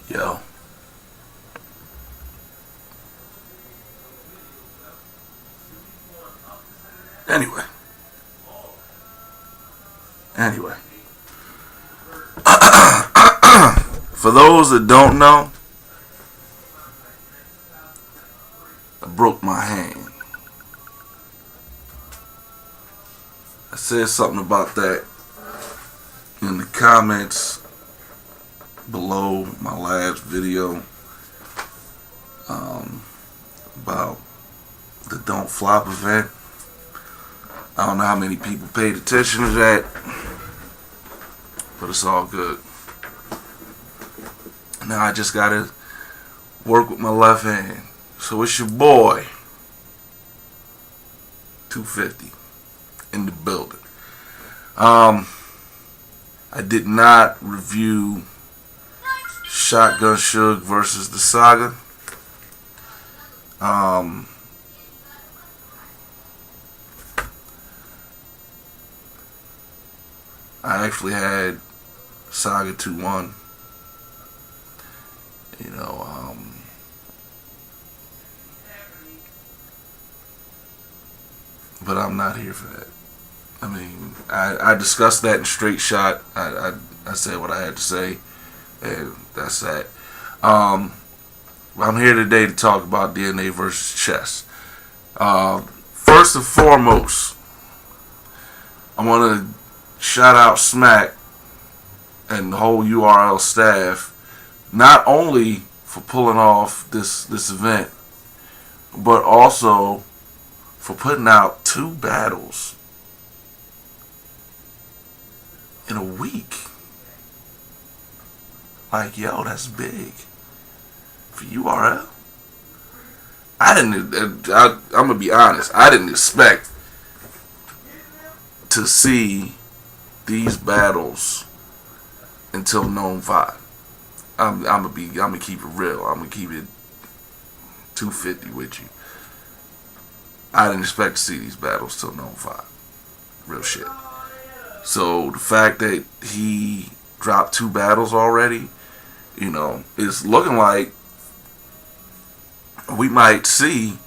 Yo. Anyway. Anyway. For those that don't know, I broke my hand. I said something about that in the comments below my last video about the Don't Flop event. I don't know how many people paid attention to that, but it's all good. Now I just gotta work with my left hand. So it's your boy, 250, in the building. I did not review Shotgun Suge versus the Saga. I actually had Saga 2-1. But I'm not here for that. I mean, I discussed that in Straight Shot. I said what I had to say, and that's that. I'm here today to talk about DNA versus Chess. First and foremost, I want to shout out Smack and the whole URL staff, not only for pulling off this event, but also for putting out 2 battles in a week. Like, yo, that's big for URL. I'm gonna be honest, I didn't expect to see these battles until Known 5. I'm gonna keep it real. I'm gonna keep it 250 with you. I didn't expect to see these battles till Known 5. Real shit. So the fact that he dropped 2 battles already, it's looking like we might see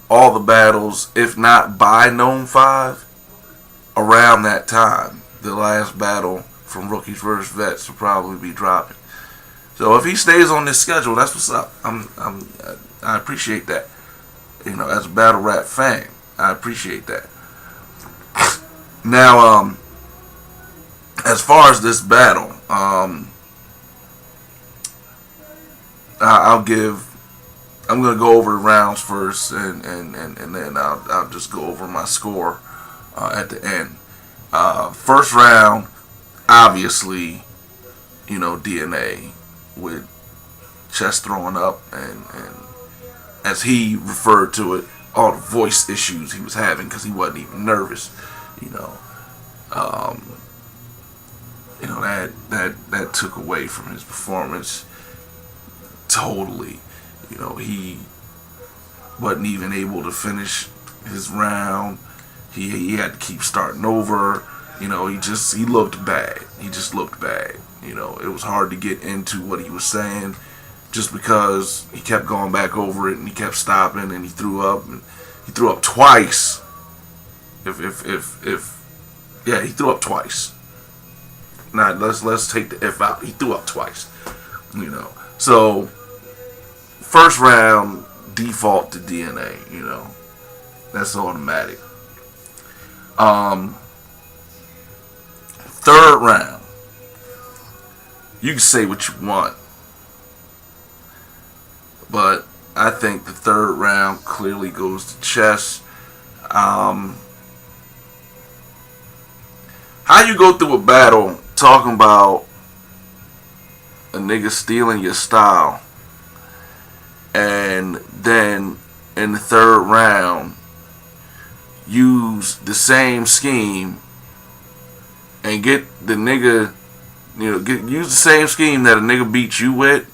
all the battles, if not by Known 5, around that time. The last battle from Rookies vs. Vets will probably be dropping. So if he stays on this schedule, that's what's up. I appreciate that. As a battle rap fan, I appreciate that. Now, as far as this battle, I'm gonna go over the rounds first, and then I'll just go over my score at the end. First round, obviously, DNA with Chess throwing up, and as he referred to it, all the voice issues he was having because he wasn't even nervous. That took away from his performance totally. He wasn't even able to finish his round. He had to keep starting over. He looked bad. He just looked bad. It was hard to get into what he was saying just because he kept going back over it and he kept stopping and he threw up twice. He threw up twice. Now let's take the F out. He threw up twice. So first round, default to DNA. That's automatic. Third round, you can say what you want, but I think the third round clearly goes to Chess. How you go through a battle talking about a nigga stealing your style, and then in the third round use the same scheme and get the nigga, use the same scheme that a nigga beat you with,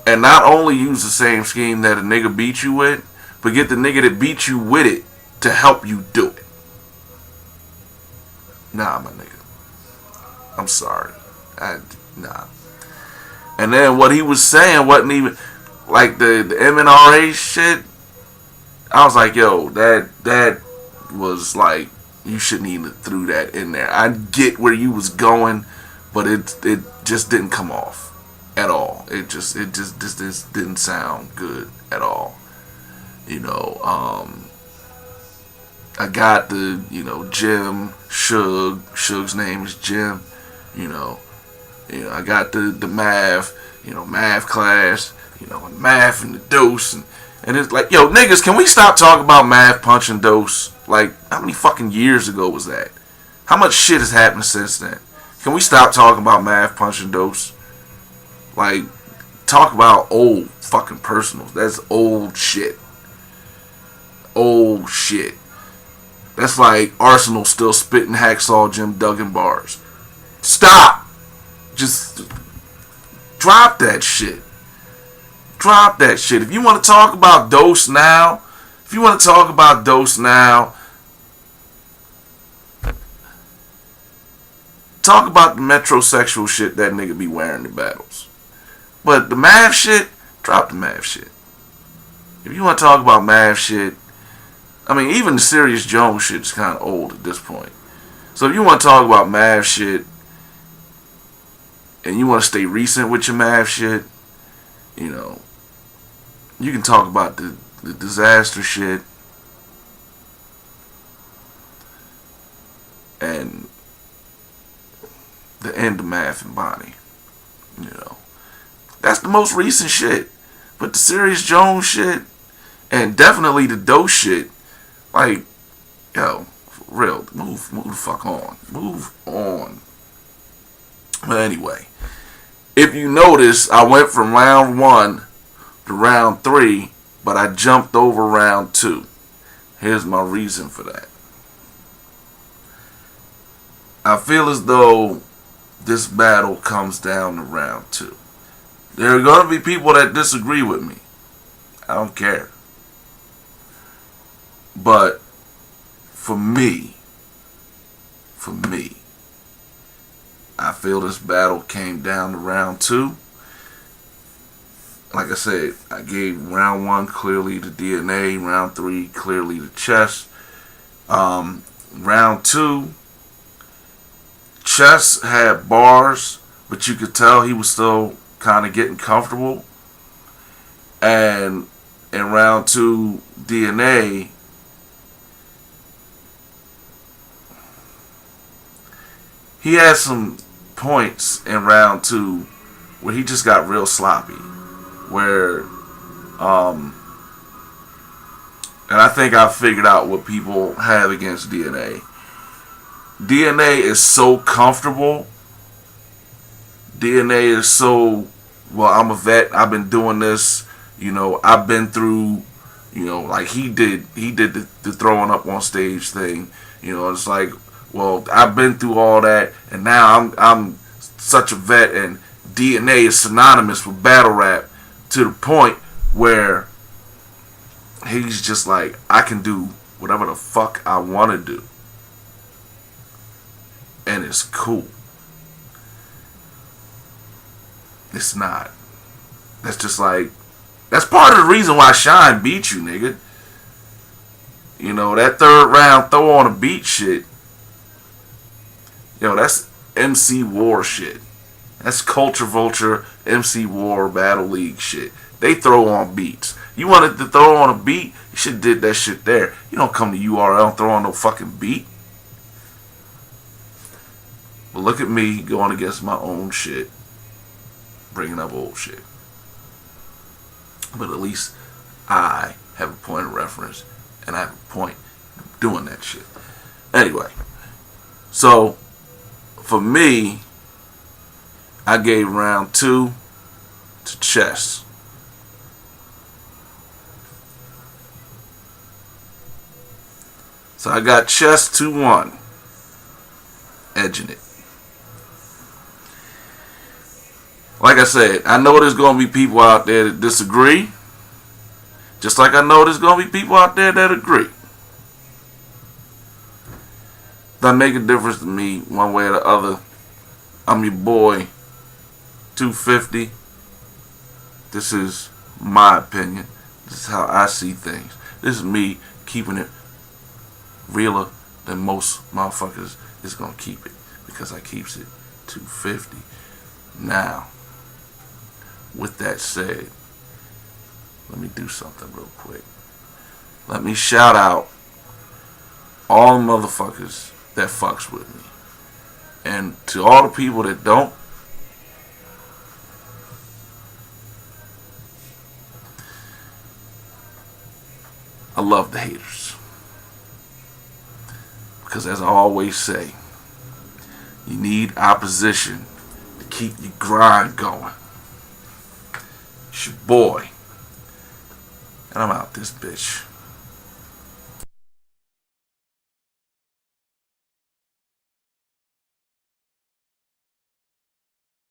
and not only use the same scheme that a nigga beat you with, but get the nigga that beat you with it to help you do it. Nah, my nigga. I'm sorry. Nah. And then what he was saying wasn't even like the MNRA shit. I was like, yo, that was like, you shouldn't even threw that in there. I get where you was going, but it just didn't come off at all. It just didn't sound good at all. You know, I got the, you know, Jim, Suge's name is Jim, you know, I got the math, you know, math class, you know, and math and the dose, and it's like, yo, niggas, can we stop talking about math, punch, and dose? Like, how many fucking years ago was that? How much shit has happened since then? Can we stop talking about math, punch, and dose? Like, talk about old fucking personals. That's old shit. Old shit. That's like Arsenal still spitting hacksaw Jim Duggan bars. Stop. Just drop that shit. Drop that shit. If you want to talk about Dose now, talk about the metrosexual shit that nigga be wearing in battles. But the math shit, drop the math shit. If you want to talk about math shit, I mean, even the Serious Jones shit is kind of old at this point. So if you want to talk about math shit, and you want to stay recent with your math shit, you know, you can talk about the disaster shit, and the end of Math and Bonnie. You know, that's the most recent shit. But the Serious Jones shit, and definitely the Dose shit, like, yo, for real, move the fuck on. Move on. But anyway, if you notice, I went from round 1 to round 3, but I jumped over round 2. Here's my reason for that. I feel as though this battle comes down to round 2. There are going to be people that disagree with me. I don't care. But for me, I feel this battle came down to round 2. Like I said, I gave round 1 clearly to DNA, round 3 clearly to Chess. Round 2, Chess had bars, but you could tell he was still kind of getting comfortable. And in round 2, DNA, he had some points in round 2 where he just got real sloppy. Where, and I think I figured out what people have against DNA. DNA is so comfortable. DNA is so, well, I'm a vet. I've been doing this. You know, I've been through, you know, like he did the throwing up on stage thing. You know, it's like, well, I've been through all that, and now I'm such a vet, and DNA is synonymous with battle rap to the point where he's just like, I can do whatever the fuck I want to do, and it's cool. It's not. That's just like, that's part of the reason why Shine beat you, nigga. You know, that 3rd round throw on a beat shit. Yo, that's MC War shit. That's Culture Vulture, MC War, Battle League shit. They throw on beats. You wanted to throw on a beat, you should have did that shit there. You don't come to URL and throw on no fucking beat. But look at me going against my own shit. Bringing up old shit. But at least I have a point of reference, and I have a point doing that shit. Anyway, so for me, I gave round 2 to Chess. So I got Chess 2-1, edging it. Like I said, I know there's going to be people out there that disagree. Just like I know there's going to be people out there that agree. Doesn't make a difference to me one way or the other. I'm your boy, 250. This is my opinion. This is how I see things. This is me keeping it realer than most motherfuckers is gonna keep it, because I keeps it 250. Now, with that said, let me do something real quick. Let me shout out all motherfuckers that fucks with me. And to all the people that don't, I love the haters. Because as I always say, you need opposition to keep your grind going. It's your boy. And I'm out this bitch.